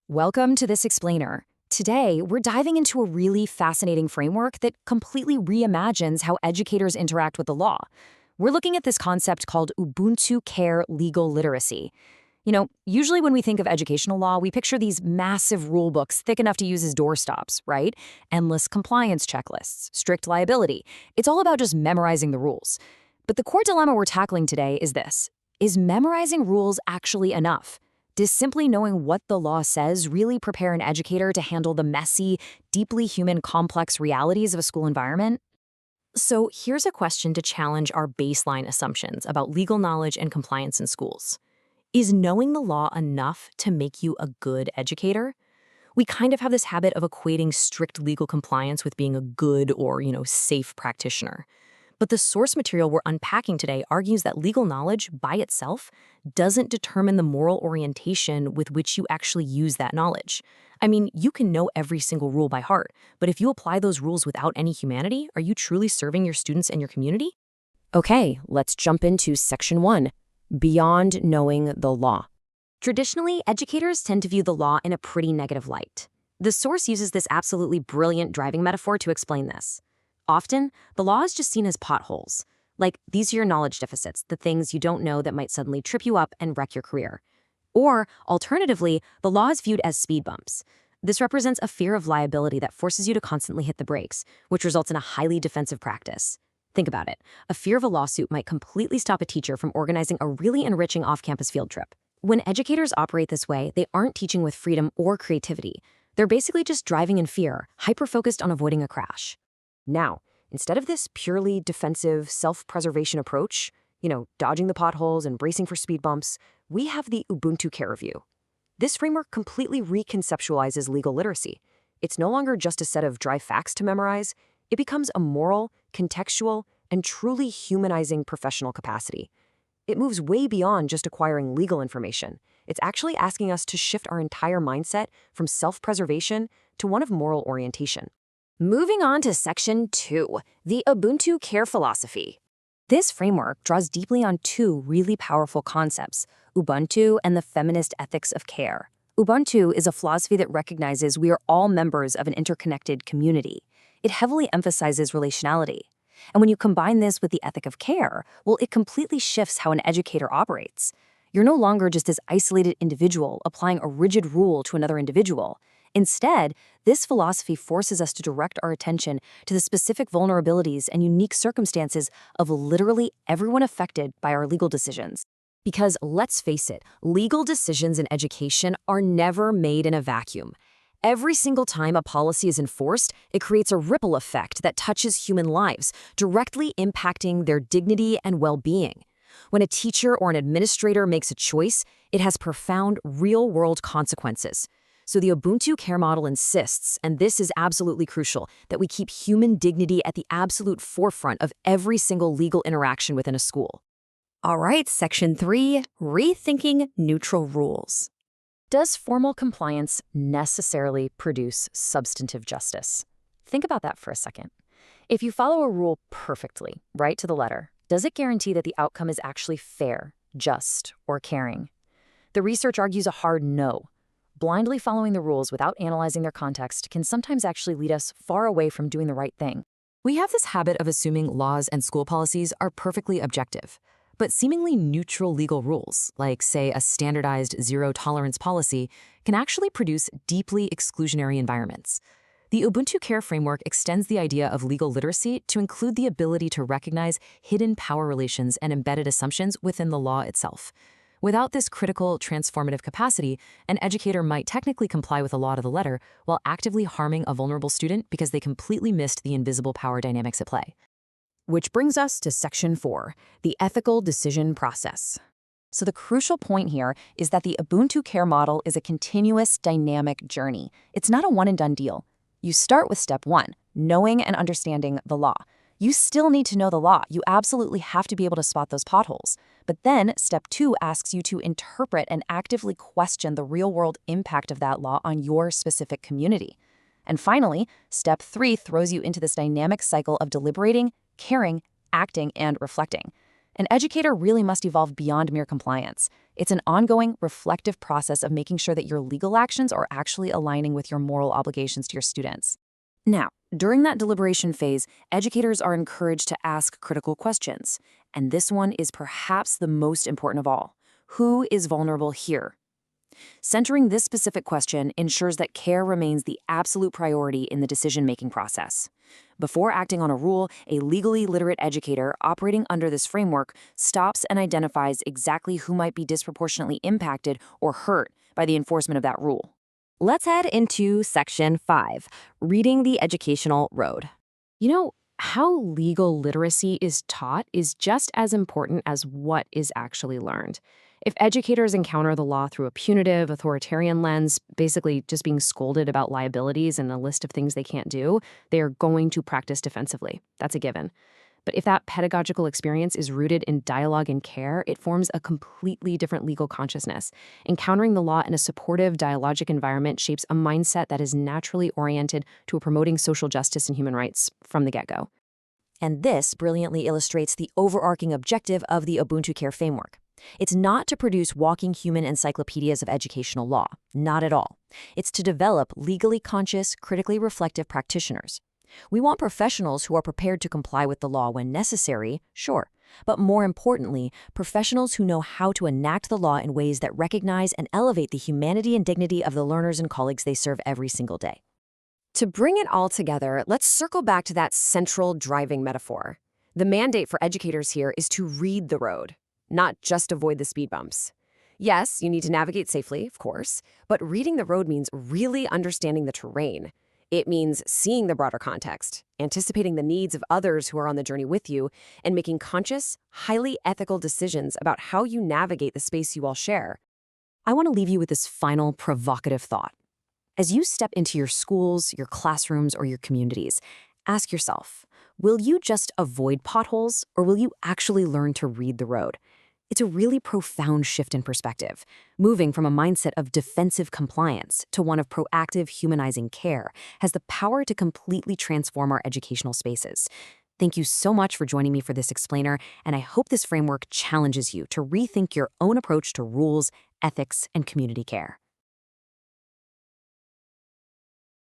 Welcome to This Explainer. Today, we're diving into a really fascinating framework that completely reimagines how educators interact with the law. We're looking at this concept called ubuntu-care legal literacy. Usually when we think of educational law, we picture these massive rule books thick enough to use as doorstops, right? Endless compliance checklists, strict liability. It's all about just memorizing the rules. But the core dilemma we're tackling today is this. Is memorizing rules actually enough? Does simply knowing what the law says really prepare an educator to handle the messy, deeply human, complex realities of a school environment? So here's a question to challenge our baseline assumptions about legal knowledge and compliance in schools. Is knowing the law enough to make you a good educator? We kind of have this habit of equating strict legal compliance with being a good or, safe practitioner. But the source material we're unpacking today argues that legal knowledge by itself doesn't determine the moral orientation with which you actually use that knowledge. I mean, you can know every single rule by heart, but if you apply those rules without any humanity, are you truly serving your students and your community? Okay, let's jump into Section 1, Beyond Knowing the Law. Traditionally, educators tend to view the law in a pretty negative light. The source uses this absolutely brilliant driving metaphor to explain this. Often, the law is just seen as potholes. Like, these are your knowledge deficits, the things you don't know that might suddenly trip you up and wreck your career. Or, alternatively, the law is viewed as speed bumps. This represents a fear of liability that forces you to constantly hit the brakes, which results in a highly defensive practice. Think about it. A fear of a lawsuit might completely stop a teacher from organizing a really enriching off-campus field trip. When educators operate this way, they aren't teaching with freedom or creativity. They're basically just driving in fear, hyper-focused on avoiding a crash. Now, instead of this purely defensive, self-preservation approach, dodging the potholes and bracing for speed bumps, we have the ubuntu-care review. This framework completely reconceptualizes legal literacy. It's no longer just a set of dry facts to memorize. It becomes a moral, contextual, and truly humanizing professional capacity. It moves way beyond just acquiring legal information. It's actually asking us to shift our entire mindset from self-preservation to one of moral orientation. Moving on to Section 2, the Ubuntu-care philosophy. This framework draws deeply on two really powerful concepts, Ubuntu and the feminist ethics of care. Ubuntu is a philosophy that recognizes we are all members of an interconnected community. It heavily emphasizes relationality. And when you combine this with the ethic of care, well, it completely shifts how an educator operates. You're no longer just this isolated individual applying a rigid rule to another individual. Instead, this philosophy forces us to direct our attention to the specific vulnerabilities and unique circumstances of literally everyone affected by our legal decisions. Because let's face it, legal decisions in education are never made in a vacuum. Every single time a policy is enforced, it creates a ripple effect that touches human lives, directly impacting their dignity and well-being. When a teacher or an administrator makes a choice, it has profound, real-world consequences. So the Ubuntu-care model insists, and this is absolutely crucial, that we keep human dignity at the absolute forefront of every single legal interaction within a school. All right, Section 3, Rethinking Neutral Rules. Does formal compliance necessarily produce substantive justice? Think about that for a second. If you follow a rule perfectly, right to the letter, does it guarantee that the outcome is actually fair, just, or caring? The research argues a hard no. Blindly following the rules without analyzing their context can sometimes actually lead us far away from doing the right thing. We have this habit of assuming laws and school policies are perfectly objective, but seemingly neutral legal rules, like, say, a standardized zero-tolerance policy, can actually produce deeply exclusionary environments. The Ubuntu-care framework extends the idea of legal literacy to include the ability to recognize hidden power relations and embedded assumptions within the law itself. Without this critical, transformative capacity, an educator might technically comply with a law to the letter while actively harming a vulnerable student because they completely missed the invisible power dynamics at play. Which brings us to Section 4, the ethical decision process. So the crucial point here is that the Ubuntu-care model is a continuous, dynamic journey. It's not a one-and-done deal. You start with Step 1, knowing and understanding the law. You still need to know the law. You absolutely have to be able to spot those potholes. But then Step 2 asks you to interpret and actively question the real-world impact of that law on your specific community. And finally, Step 3 throws you into this dynamic cycle of deliberating, caring, acting, and reflecting. An educator really must evolve beyond mere compliance. It's an ongoing, reflective process of making sure that your legal actions are actually aligning with your moral obligations to your students. Now, during that deliberation phase, educators are encouraged to ask critical questions. And this one is perhaps the most important of all. Who is vulnerable here? Centering this specific question ensures that care remains the absolute priority in the decision-making process. Before acting on a rule, a legally literate educator operating under this framework stops and identifies exactly who might be disproportionately impacted or hurt by the enforcement of that rule. Let's head into Section 5, Reading the Educational Road. How legal literacy is taught is just as important as what is actually learned. If educators encounter the law through a punitive, authoritarian lens, basically just being scolded about liabilities and a list of things they can't do, they are going to practice defensively. That's a given. But if that pedagogical experience is rooted in dialogue and care, it forms a completely different legal consciousness. Encountering the law in a supportive, dialogic environment shapes a mindset that is naturally oriented to promoting social justice and human rights from the get-go. And this brilliantly illustrates the overarching objective of the ubuntu-care framework. It's not to produce walking human encyclopedias of educational law, not at all. It's to develop legally conscious, critically reflective practitioners. We want professionals who are prepared to comply with the law when necessary, sure, but more importantly, professionals who know how to enact the law in ways that recognize and elevate the humanity and dignity of the learners and colleagues they serve every single day. To bring it all together, let's circle back to that central driving metaphor. The mandate for educators here is to read the road, not just avoid the speed bumps. Yes, you need to navigate safely, of course, but reading the road means really understanding the terrain. It means seeing the broader context, anticipating the needs of others who are on the journey with you, and making conscious, highly ethical decisions about how you navigate the space you all share. I want to leave you with this final provocative thought. As you step into your schools, your classrooms, or your communities, ask yourself, will you just avoid potholes, or will you actually learn to read the road? It's a really profound shift in perspective, moving from a mindset of defensive compliance to one of proactive, humanizing care has the power to completely transform our educational spaces. Thank you so much for joining me for this explainer, and I hope this framework challenges you to rethink your own approach to rules, ethics, and community care.